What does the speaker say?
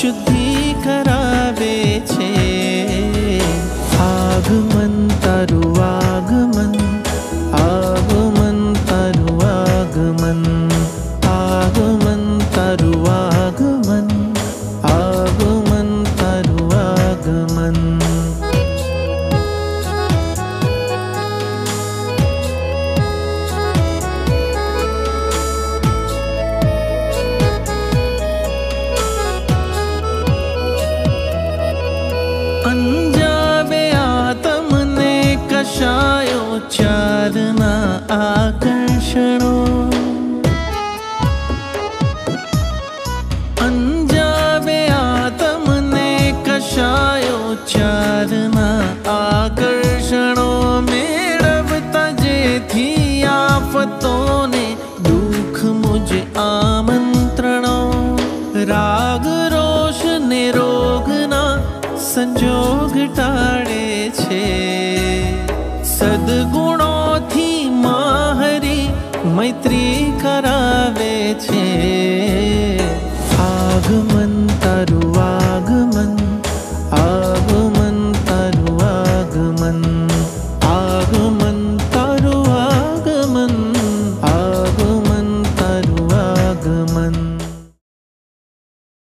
શુદ્ધિ કરાવે છે। આગમન તારું આગમન, આગમન તારું આગમન, આગમન તારું આગમન, આગમન તારું આગમન। અંજાવે આતમને કશાયો ચારના આકર્ષણો, અંજાવે આતમને કશાયો ચારના આકર્ષણો, મેળવતા જેથી આફતોને દુઃખ મુજ આમંત્રણો, રાગ રોષ ને રોગના સંજોગ ટાળે છે। સદગુણોથી માહરી મૈત્રી કરાવે છે। આગમન